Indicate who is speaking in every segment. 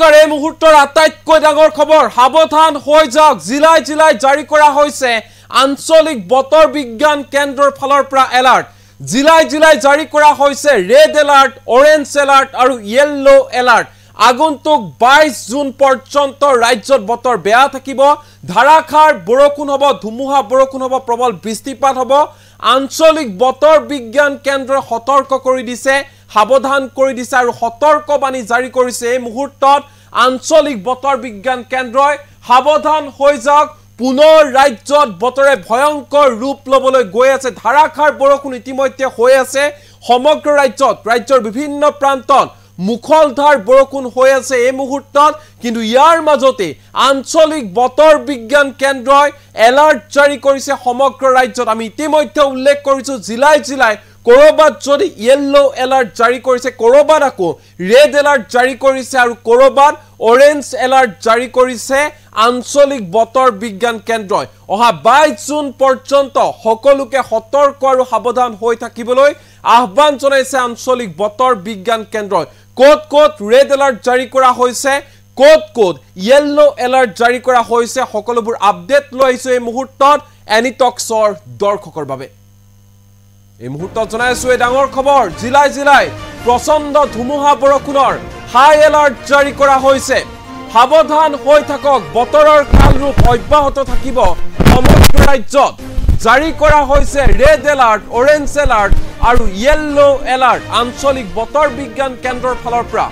Speaker 1: নমস্কাৰ এই মুহূৰ্তৰ আটাইতকৈ ডাঙৰ খবৰ সাৱধান হৈ যাওক জিলাই জিলাই জাৰি কৰা হৈছে আঞ্চলিক বতৰ বিজ্ঞান কেন্দ্ৰৰ ফালৰ পৰা এলাৰ্ট জিলাই জিলাই জাৰি কৰা হৈছে ৰেড এলাৰ্ট অৰেঞ্জ এলাৰ্ট আৰু ইয়েলো এলাৰ্ট আগন্তুক 22 জুন পৰ্যন্ত ৰাজ্যত বতৰ বেয়া থাকিব ধাৰাখাৰ বৰষুণ হ'ব ধুমুহা বৰষুণ হ'ব প্ৰবল বৃষ্টিপাত হ'ব আঞ্চলিক বতৰ বিজ্ঞান কেন্দ্ৰই সতৰ্ক কৰি দিছে সাৱধান কৰি দিছে আৰু সতৰ্কবাণী জাৰি কৰিছে এই মুহূৰ্তত আঞ্চলিক বতৰ বিজ্ঞান কেন্দ্ৰই সাৱধান হৈ যাওক পুনৰ ৰাজ্যত বতৰে ভয়ংকৰ ৰূপ লবলৈ গৈ আছে ধাৰাখাৰ বৰষুণ ইতিমধ্যে হৈ আছে সমগ্ৰ ৰাজ্যৰ বিভিন্ন প্ৰান্তত মুখলধাৰ বৰষুণ হৈ আছে এই মুহূৰ্তত কিন্তু ইয়াৰ মাজতে আঞ্চলিক বতৰ বিজ্ঞান কেন্দ্ৰই এলাৰ্ট জাৰি কৰিছে সমগ্ৰ ৰাজ্যত আমি ইতিমধ্যে উল্লেখ কৰিছো জিলাই জিলাই কৰবাত যদি ইয়েলো এলাৰ্ট জাৰি কৰিছে কৰবাত আকৌ ৰেড এলাৰ্ট জাৰি কৰিছে আৰু কৰবাত অৰেঞ্জ এলাৰ্ট জাৰি কৰিছে আঞ্চলিক বতৰ বিজ্ঞান কেন্দ্ৰই অহা 22 জুন পৰ্যন্ত সকলোকে সতৰ্ক আৰু সাৱধান হৈ থাকিবলৈ আহ্বান জনাইছে আঞ্চলিক বতৰ বিজ্ঞান কেন্দ্ৰই কোট ৰেড এলাৰ্ট জাৰি কৰা হৈছে কোট ইয়েলো এলাৰ্ট জাৰি কৰা হৈছে সকলোবোৰ আপডেট লৈ আহিছো এই মুহূৰ্তত এনিটক্সৰ দৰ্শকৰ বাবে এই মুহূৰ্তত জনাইছো এই ডাঙৰ খবৰ জিলাই জিলাই প্ৰচণ্ড ধুমুহা বৰষুণৰ হাই এলাৰ্ট জাৰি কৰা হৈছে সাৱধান হৈ থাকক বতৰৰ কালৰূপ অব্যাহত থাকিব সমগ্ৰ ৰাজ্যত জাৰি কৰা হৈছে ৰেড এলাৰ্ট অৰেঞ্জ এলাৰ্ট আৰু ইয়েলো এলাৰ্ট আঞ্চলিক বতৰ বিজ্ঞান কেন্দ্ৰৰ ফালৰ পৰা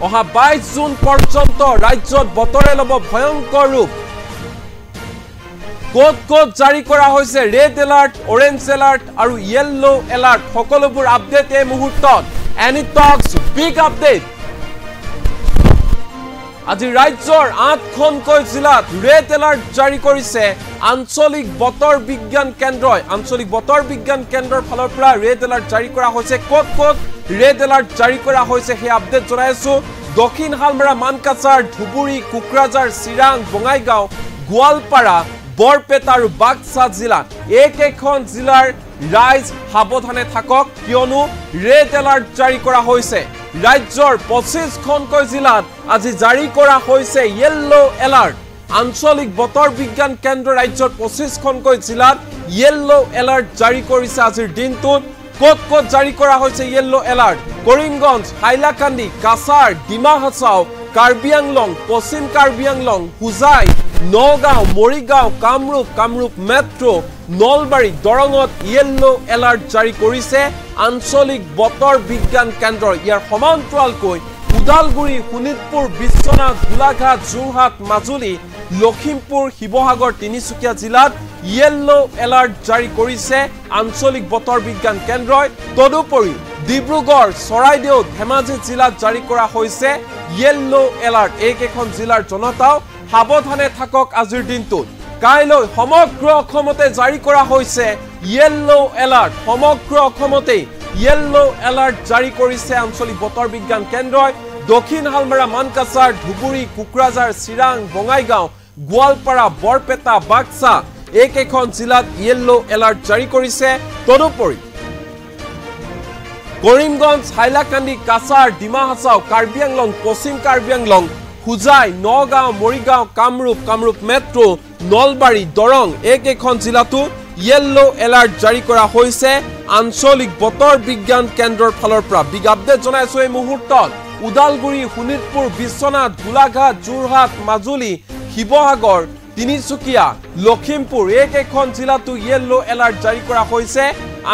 Speaker 1: অহা 22 জুন পৰ্যন্ত ৰাজ্যত বতৰে ল'ব ভয়ংকৰ ৰূপ কোট জাৰি কৰা হৈছে ৰেড এলাৰ্ট অৰেঞ্জ এলাৰ্ট আৰু ইয়েলো এলাৰ্ট সকলোবোৰ আপডেট এই মুহূৰ্তত এনিটক্স বিগ আপডেট আজি ৰাজ্যৰ 8খনকৈ জিলাত ৰেড এলাৰ্ট জাৰি কৰিছে আঞ্চলিক বতৰ বিজ্ঞান কেন্দ্ৰই আঞ্চলিক বতৰ বিজ্ঞান কেন্দ্ৰৰ ফালৰ পৰা ৰেড এলাৰ্ট জাৰি কৰা হৈছে কোট ৰেড এলাৰ্ট জাৰি কৰা হৈছে সেই আপডেট জনাইছো দক্ষিণ হালমাৰা মানকাছাৰ ধুবুৰী কোকৰাঝাৰ চিৰাং বঙাইগাঁও গোৱালপাৰা বৰপেটা আৰু বাক্সা জিলা এইকেইখন জিলাৰ ৰাইজ সাৱধানে থাকক কিয়নো ৰেড এলাৰ্ট জাৰি কৰা হৈছে ৰাজ্যৰ 25খনকৈ জিলাত আজি জাৰি কৰা হৈছে ইয়েলো এলাৰ্ট আঞ্চলিক বতৰ বিজ্ঞান কেন্দ্ৰ ৰাজ্যৰ 25খনকৈ জিলাত ইয়েলো এলাৰ্ট জাৰি কৰিছে আজিৰ দিনটোত কোট জাৰি কৰা হৈছে ইয়েলো এলাৰ্ট কৰিমগঞ্জ হাইলাকান্দি কাছাৰ ডিমা হাছাও কাৰ্বি আংলং পশ্চিম কাৰ্বি আংলং হুজাই নগাঁও মৰিগাঁও কামৰূপ মেট্ৰো নলবাৰী দৰঙত ইয়েলো এলাৰ্ট জাৰি কৰিছে আঞ্চলিক বতৰ বিজ্ঞান কেন্দ্ৰ ইয়াৰ সমান্তৰালকৈ উদালগুৰি শোণিতপুৰ বিশ্বনাথ গোলাঘাট যোৰহাট মাজুলী লখিমপুৰ শিৱসাগৰ তিনিচুকীয়া জিলাত ইয়েলো এলাৰ্ট জাৰি কৰিছে আঞ্চলিক বতৰ বিজ্ঞান কেন্দ্ৰই তদুপৰি ডিব্ৰুগড় চৰাইদেউ ধেমাজি জিলাত জাৰি কৰা হৈছে ইয়েলো এলাৰ্ট এইকেইখন জিলাৰ জনতাও সাৱধানে থাকক আজিৰ দিনটোত কাইলৈ সমগ্ৰ অসমতে জাৰি কৰা হৈছে ইয়েলো এলাৰ্ট সমগ্ৰ অসমতে ইয়েলো এলাৰ্ট জাৰি কৰিছে আঞ্চলিক বতৰ বিজ্ঞান কেন্দ্ৰই দক্ষিণ হালমাৰা মানকাছাৰ ধুবুৰী কোকৰাঝাৰ চিৰাং বঙাইগাঁও গোৱালপাৰা বৰপেটা বাক্সা এইকেইখন জিলাত ইয়েলো এলাৰ্ট জাৰি কৰিছে তদুপৰি কৰিমগঞ্জ হাইলাকান্দি কাছাৰ ডিমা হাছাও কাৰ্বি আংলং পশ্চিম কাৰ্বি আংলং হুজাই নগাঁও মৰিগাঁও কামৰূপ মেট্ৰো নলবাৰী দৰং এইকেইখন জিলাতো ইয়েলো এলাৰ্ট জাৰি কৰা হৈছে আঞ্চলিক বতৰ বিজ্ঞান কেন্দ্ৰৰ ফালৰ পৰা বিগ আপডেট জনাইছো এই মুহূৰ্তত উদালগুৰি শোণিতপুৰ বিশ্বনাথ গোলাঘাট যোৰহাট মাজুলী শিৱসাগৰ তিনিচুকীয়া লখিমপুৰ এইকেইখন জিলাতো ইয়েলো এলাৰ্ট জাৰি কৰা হৈছে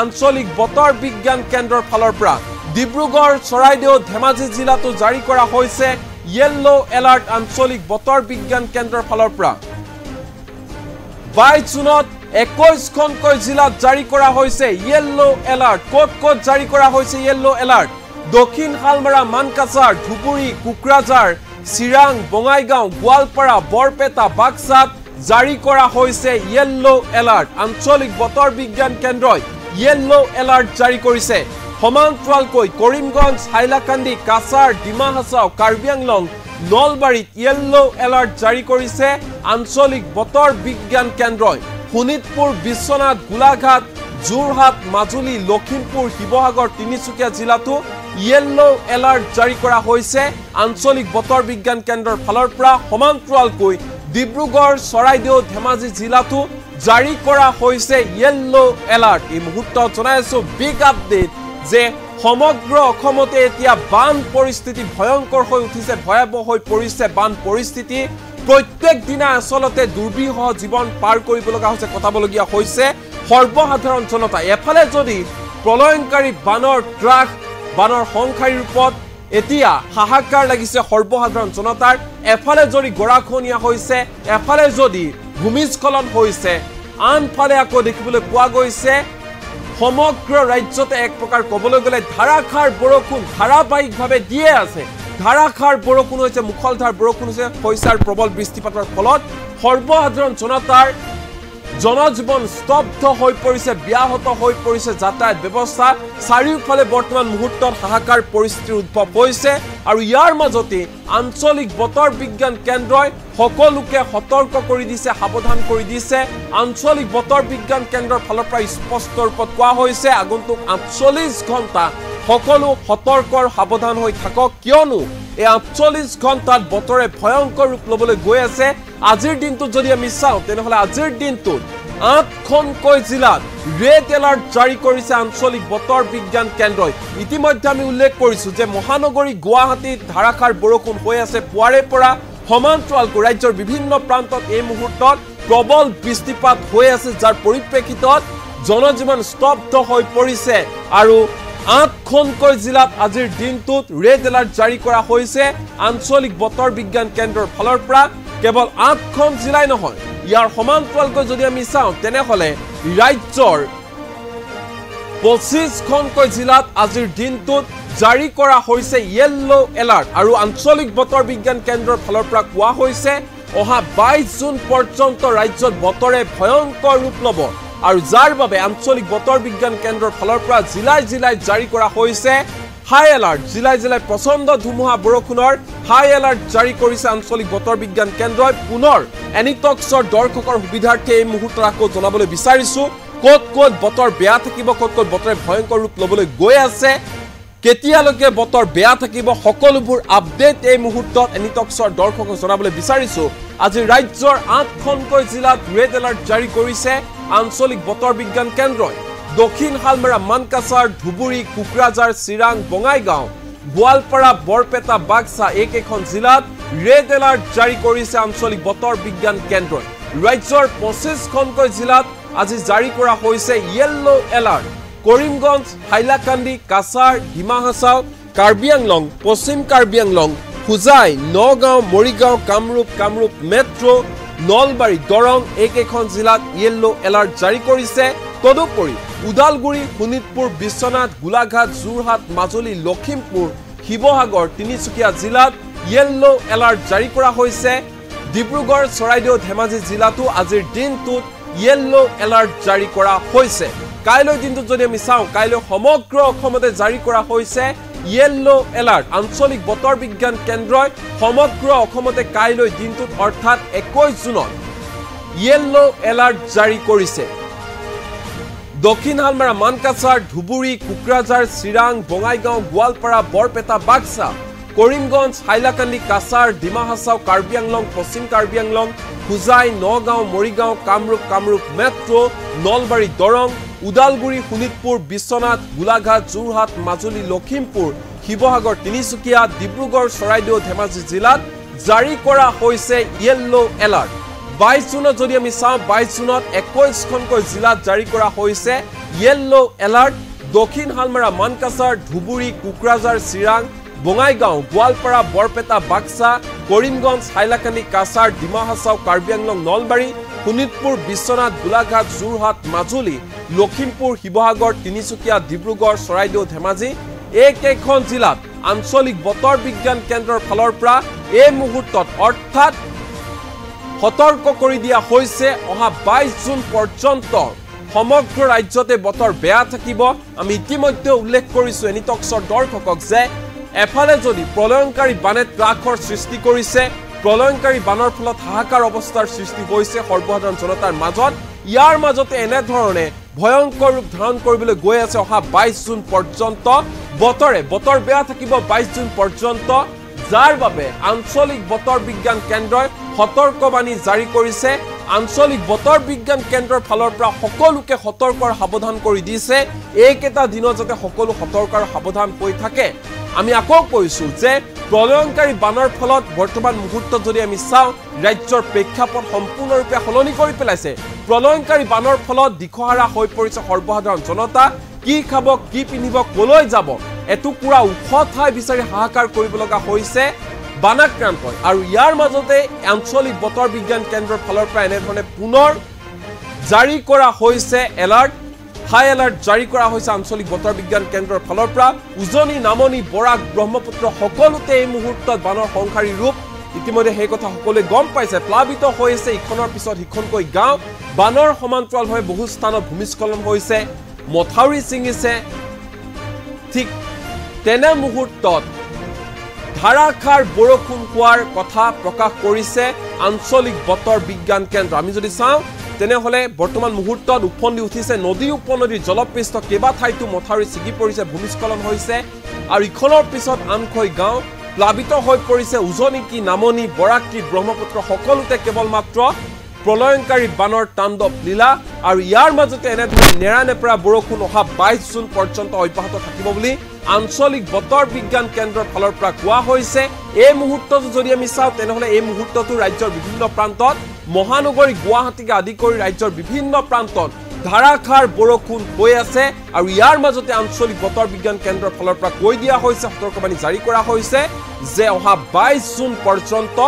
Speaker 1: আঞ্চলিক বতৰ বিজ্ঞান কেন্দ্ৰৰ ফালৰ পৰা ডিব্ৰুগড় চৰাইদেউ ধেমাজি জিলাতো জাৰি কৰা হৈছে ইয়েলো এলাৰ্ট আঞ্চলিক বতৰ বিজ্ঞান কেন্দ্ৰৰ ফালৰ পৰা 22 জুনত 21খনকৈ জিলাত জাৰি কৰা হৈছে ইয়েলো এলাৰ্ট কোট জাৰি কৰা হৈছে ইয়েলো এলাৰ্ট দক্ষিণ হালমাৰা মানকাছাৰ ধুবুৰী কোকৰাঝাৰ চিৰাং বঙাইগাঁও গোৱালপাৰা বৰপেটা বাক্সাত জাৰি কৰা হৈছে ইয়েলো এলাৰ্ট আঞ্চলিক বতৰ বিজ্ঞান কেন্দ্ৰই ইয়েলো এলাৰ্ট জাৰি কৰিছে সমান্তৰালকৈ কৰিমগঞ্জ হাইলাকান্দি কাছাৰ ডিমা হাছাও কাৰ্বি আংলং নলবাৰীত ইয়েলো এলাৰ্ট জাৰি কৰিছে আঞ্চলিক বতৰ বিজ্ঞান কেন্দ্ৰই শোণিতপুৰ বিশ্বনাথ গোলাঘাট যোৰহাট মাজুলী লখিমপুৰ শিৱসাগৰ তিনিচুকীয়া জিলাতো ইয়েলো এলাৰ্ট জাৰি কৰা হৈছে আঞ্চলিক বতৰ বিজ্ঞান কেন্দ্ৰৰ ফালৰ পৰা সমান্তৰালকৈ ডিব্ৰুগড় চৰাইদেউ ধেমাজি জিলাতো জাৰি কৰা হৈছে ইয়েলো এলাৰ্ট এই মুহূৰ্তত জনাইছো বিগ আপডেট যে সমগ্ৰ অসমতে এতিয়া বান পৰিস্থিতি ভয়ংকৰ হৈ উঠিছে ভয়াবহ হৈ পৰিছে বান পৰিস্থিতি প্ৰত্যেক দিনা আসলতে দুৰ্বিহ জীৱন পাৰ কৰিব লগা হৈছে কথাবলগীয়া হৈছে সৰ্বসাধাৰণ জনতা এফালে যদি প্ৰলয়ংকাৰী বানৰ ট্ৰাক বানৰ সংখ্যাৰ ৰূপত এতিয়া হাহাকাৰ লাগিছে সৰ্বসাধাৰণ জনতাৰ এফালে যদি গৰাখনীয়া হৈছে এফালে যদি ভূমিস্খলন হৈছে আনফালে আকৌ দেখিবলৈ পোৱা গৈছে সমগ্ৰ ৰাজ্যতে এক প্ৰকাৰ কবলৈ গলে ধাৰাখাৰ বৰষুণ ধাৰাবাহিকভাৱে দিয়ে আছে ধাৰাখাৰ বৰষুণ হৈছে মুখলধাৰ বৰষুণ হৈছে প্ৰবল বৃষ্টিপাতৰ ফলত সৰ্বসাধাৰণ জনতাৰ জনজীৱন স্তব্ধ হৈ পৰিছে ব্যাহত হৈ পৰিছে যাতায়াত ব্যৱস্থা চাৰিওফালে বৰ্তমান মুহূৰ্তত হাহাকাৰ পৰিস্থিতিৰ উদ্ভৱ হৈছে আৰু ইয়াৰ মাজতে আঞ্চলিক বতৰ বিজ্ঞান কেন্দ্ৰই সকলোকে সতৰ্ক কৰি দিছে সাৱধান কৰি দিছে আঞ্চলিক বতৰ বিজ্ঞান কেন্দ্ৰৰ ফালৰ পৰা স্পষ্ট ৰূপত কোৱা হৈছে আগন্তুক 48 ঘণ্টা সকলো সতৰ্কৰ সাৱধান হৈ থাকক কিয়নো এই 48 ঘণ্টাত বতৰে ভয়ংকৰ ৰূপ লবলৈ গৈ আছে আজিৰ দিনটোত যদি আমি চাওঁ তেনেহলে আজিৰ দিনটোত 8খনকৈ জিলাত ৰেড এলাৰ্ট জাৰি কৰিছে আঞ্চলিক বতৰ বিজ্ঞান কেন্দ্ৰই ইতিমধ্যে আমি উল্লেখ কৰিছো যে মহানগৰী গুৱাহাটীত ধাৰাখাৰ বৰষুণ হৈ আছে পুৱাৰে পৰা সমান্তৰালকৈ ৰাজ্যৰ বিভিন্ন প্ৰান্তত এই মুহূৰ্তত প্ৰবল বৃষ্টিপাত হৈ আছে যাৰ পৰিপ্ৰেক্ষিতত জনজীৱন স্তব্ধ হৈ পৰিছে আৰু 8খনকৈ জিলাত আজিৰ দিনটোত ৰেড এলাৰ্ট জাৰি কৰা হৈছে আঞ্চলিক বতৰ বিজ্ঞান কেন্দ্ৰৰ ফালৰ পৰা কেৱল 8খন জিলাই নহয় ইয়াৰ সমান্তৰালকৈ যদি আমি চাওঁ তেনেহলে ৰাজ্যৰ 25খনকৈ জিলাত আজিৰ দিনটোত জাৰি কৰা হৈছে ইয়েলো এলাৰ্ট আৰু আঞ্চলিক বতৰ বিজ্ঞান কেন্দ্ৰৰ ফালৰ পৰা কোৱা হৈছে অহা 22 জুন পৰ্যন্ত ৰাজ্যত বতৰে ভয়ংকৰ ৰূপ ল'ব আৰু যাৰ বাবে আঞ্চলিক বতৰ বিজ্ঞান কেন্দ্ৰৰ ফালৰ পৰা জিলাই জিলাই জাৰি কৰা হৈছে হাই এলাৰ্ট জিলাই জিলাই প্ৰচণ্ড ধুমুহা বৰষুণৰ হাই এলাৰ্ট জাৰি কৰিছে আঞ্চলিক বতৰ বিজ্ঞান কেন্দ্ৰই পুনৰ এনিটক্সৰ দৰ্শকৰ সুবিধাৰ্থে এই মুহূৰ্তত আকৌ জনাবলৈ বিচাৰিছো ক'ত ক'ত বতৰ বেয়া থাকিব ক'ত ক'ত বতৰে ভয়ংকৰ ৰূপ ল'বলৈ গৈ আছে কেতিয়ালৈকে বতৰ বেয়া থাকিব সকলোবোৰ আপডেট এই মুহূৰ্তত এনিটক্সৰ দৰ্শকক জনাবলৈ বিচাৰিছো আজি ৰাজ্যৰ 8খনকৈ জিলাত ৰেড এলাৰ্ট জাৰি কৰিছে আঞ্চলিক বতৰ বিজ্ঞান কেন্দ্ৰই দক্ষিণ হালমাৰা মানকাছাৰ ধুবুৰী কোকৰাঝাৰ চিৰাং বঙাইগাঁও গোৱালপাৰা বৰপেটা বাক্সা এইকেইখন জিলাত ৰেড এলাৰ্ট জাৰি কৰিছে আঞ্চলিক বতৰ বিজ্ঞান কেন্দ্ৰই ৰাজ্যৰ 25খনকৈ জিলাত আজি জাৰি কৰা হৈছে ইয়েলো এলাৰ্ট কৰিমগঞ্জ হাইলাকান্দি কাছাৰ ডিমা হাছাও কাৰ্বি আংলং পশ্চিম কাৰ্বি আংলং হুজাই নগাঁও মৰিগাঁও কামৰূপ মেট্ৰো নলবাৰী দৰং এইকেইখন জিলাত ইয়েলো এলাৰ্ট জাৰি কৰিছে তদুপৰি উদালগুৰি শোণিতপুৰ বিশ্বনাথ গোলাঘাট যোৰহাট মাজুলী লখিমপুৰ শিৱসাগৰ তিনিচুকীয়া জিলাত ইয়েলো এলাৰ্ট জাৰি কৰা হৈছে ডিব্ৰুগড় চৰাইদেউ ধেমাজি জিলাতো আজিৰ দিনটোত ইয়েলো এলাৰ্ট জাৰি কৰা হৈছে কাইলৈ দিনটোত যদি আমি চাওঁ কাইলৈ সমগ্ৰ অসমতে জাৰি কৰা হৈছে ইয়েলো এলাৰ্ট আঞ্চলিক বতৰ বিজ্ঞান কেন্দ্ৰই সমগ্ৰ অসমতে কাইলৈ দিনটোত অৰ্থাৎ 21 জুনত ইয়েলো এলাৰ্ট জাৰি কৰিছে দক্ষিণ হালমাৰা মানকাছাৰ ধুবুৰী কোকৰাঝাৰ চিৰাং বঙাইগাঁও গোৱালপাৰা বৰপেটা বাক্সা কৰিমগঞ্জ হাইলাকান্দি কাছাৰ ডিমা হাছাও কাৰ্বি আংলং পশ্চিম কাৰ্বি আংলং হুজাই নগাঁও মৰিগাঁও কামৰূপ মেট্ৰো নলবাৰী দৰং উদালগুৰি শোণিতপুৰ বিশ্বনাথ গোলাঘাট যোৰহাট মাজুলী লখিমপুৰ শিৱসাগৰ তিনিচুকীয়া ডিব্ৰুগড় চৰাইদেউ ধেমাজি জিলাত জাৰি কৰা হৈছে ইয়েলো এলাৰ্ট 22 জুনত যদি আমি চাওঁ 22 জুনত 21খনকৈ জিলাত জাৰি কৰা হৈছে ইয়েলো এলাৰ্ট দক্ষিণ হালমাৰা মানকাছাৰ ধুবুৰী কোকৰাঝাৰ চিৰাং বঙাইগাঁও গোৱালপাৰা বৰপেটা বাক্সা কৰিমগঞ্জ হাইলাকান্দি কাছাৰ ডিমা হাছাও কাৰ্বি আংলং নলবাৰী শোণিতপুৰ বিশ্বনাথ গোলাঘাট যোৰহাট মাজুলী লখিমপুৰ শিৱসাগৰ তিনিচুকীয়া ডিব্ৰুগড় চৰাইদেউ ধেমাজি এইকেইখন জিলাত আঞ্চলিক বতৰ বিজ্ঞান কেন্দ্ৰৰ ফালৰ পৰা এই মুহূৰ্তত অৰ্থাৎ সতৰ্ক কৰি দিয়া হৈছে অহা 22 জুন পৰ্যন্ত সমগ্ৰ ৰাজ্যতে বতৰ বেয়া থাকিব আমি ইতিমধ্যে উল্লেখ কৰিছো এনিটক্সৰ দৰ্শকক যে এফালে যদি প্ৰলয়ংকাৰী বানে ত্ৰাসৰ সৃষ্টি কৰিছে প্ৰলয়ংকাৰী বানৰ ফলত হাহাকাৰ অৱস্থাৰ সৃষ্টি হৈছে সৰ্বসাধাৰণ জনতাৰ মাজত ইয়াৰ মাজতে এনে ধৰণে ভয়ংকৰ ৰূপ ধাৰণ কৰিবলৈ গৈ আছে অহা 22 জুন পৰ্যন্ত বতৰ বেয়া থাকিব 22 জুন পৰ্যন্ত যাৰ বাবে আঞ্চলিক বতৰ বিজ্ঞান কেন্দ্ৰই সতৰ্কবাণী জাৰি কৰিছে আঞ্চলিক বতৰ বিজ্ঞান কেন্দ্ৰৰ ফালৰ পৰা সকলোকে সতৰ্কৰ সাৱধান কৰি দিছে এইকেইটা দিনত যাতে সকলো সতৰ্কৰ সাৱধান হৈ থাকে আমি আকৌ কৈছো যে প্ৰলয়ংকাৰী বানৰ ফলত বৰ্তমান মুহূৰ্তত যদি আমি চাওঁ ৰাজ্যৰ প্ৰেক্ষাপট সম্পূৰ্ণৰূপে সলনি কৰি পেলাইছে প্ৰলয়ংকাৰী বানৰ ফলত দিশহাৰা হৈ পৰিছে সৰ্বসাধাৰণ জনতা কি খাব কি পিন্ধিব কলৈ যাব এটুকুৰা ওখ ঠাই বিচাৰি হাহাকাৰ কৰিব লগা হৈছে বানাক্ৰান্ত আৰু ইয়াৰ মাজতে আঞ্চলিক বতৰ বিজ্ঞান কেন্দ্ৰৰ ফালৰ পৰা এনেধৰণে পুনৰ জাৰি কৰা হৈছে এলাৰ্ট হাই এলাৰ্ট জাৰি কৰা হৈছে আঞ্চলিক বতৰ বিজ্ঞান কেন্দ্ৰৰ ফালৰ পৰা উজনি নামনি বৰাক ব্ৰহ্মপুত্ৰ সকলোতে এই মুহূৰ্তত বানৰ সংহাৰী ৰূপ ইতিমধ্যে সেই কথা সকলোৱে গম পাইছে প্লাবিত হৈছে ইখনৰ পিছত সিখনকৈ গাঁও বানৰ সমান্তৰালভাৱে বহু স্থানত ভূমিস্খলন হৈছে মথাউৰি ছিঙিছে ঠিক তেনে মুহূৰ্তত ধাৰাসাৰ বৰষুণ হোৱাৰ কথা প্ৰকাশ কৰিছে আঞ্চলিক বতৰ বিজ্ঞান কেন্দ্ৰ আমি যদি চাওঁ তেনেহলে বৰ্তমান মুহূৰ্তত উফন্দি উঠিছে নদী উপনদীৰ জলপৃষ্ঠ কেইবা ঠাইতো মথাউৰি ছিগি পৰিছে ভূমিস্খলন হৈছে আৰু ইখনৰ পিছত আনকৈ গাঁও প্লাবিত হৈ পৰিছে উজনি কি নামনি বৰাক ব্ৰহ্মপুত্ৰ সকলোতে কেৱল মাত্ৰ প্ৰলয়ংকাৰী বানৰ তাণ্ডৱ লীলা আৰু ইয়াৰ মাজতে এনেধৰণে নেৰানেপেৰা বৰষুণ অহা 22 জুন পৰ্যন্ত অব্যাহত থাকিব বুলি আঞ্চলিক বতৰ বিজ্ঞান কেন্দ্ৰৰ ফালৰ পৰা কোৱা হৈছে এই মুহূৰ্তত যদি আমি চাওঁ তেনেহলে এই মুহূৰ্তটো ৰাজ্যৰ বিভিন্ন প্ৰান্তত মহানগৰী গুৱাহাটীকে আদি কৰি ৰাজ্যৰ বিভিন্ন প্ৰান্তত ধাৰাসাৰ বৰষুণ হৈ আছে আৰু ইয়াৰ মাজতে আঞ্চলিক বতৰ বিজ্ঞান কেন্দ্ৰৰ ফালৰ পৰা কৈ দিয়া হৈছে সতৰ্কবাণী জাৰি কৰা হৈছে যে অহা 22 জুন পৰ্যন্ত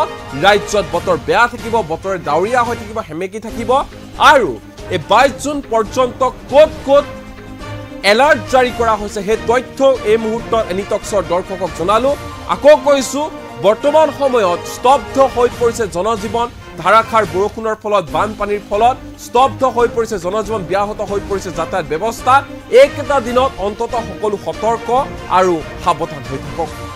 Speaker 1: ৰাজ্যত বতৰ বেয়া থাকিব বতৰ ডাৱৰীয়া হৈ থাকিব হেমেকি থাকিব আৰু এই 22 জুন পৰ্যন্ত ক'ত এলাৰ্ট জাৰি কৰা হৈছে সেই তথ্য এই মুহূৰ্তত এনিটক্সৰ দৰ্শকক জনালো আকৌ কৈছো বৰ্তমান সময়ত স্তব্ধ হৈ পৰিছে জনজীৱন ধাৰাসাৰ বৰষুণৰ ফলত বানপানীৰ ফলত স্তব্ধ হৈ পৰিছে জনজীৱন ব্যাহত হৈ পৰিছে যাতায়াত ব্যৱস্থা এইকেইটা দিনত অন্ততঃ সকলো সতৰ্ক আৰু সাৱধান হৈ থাকক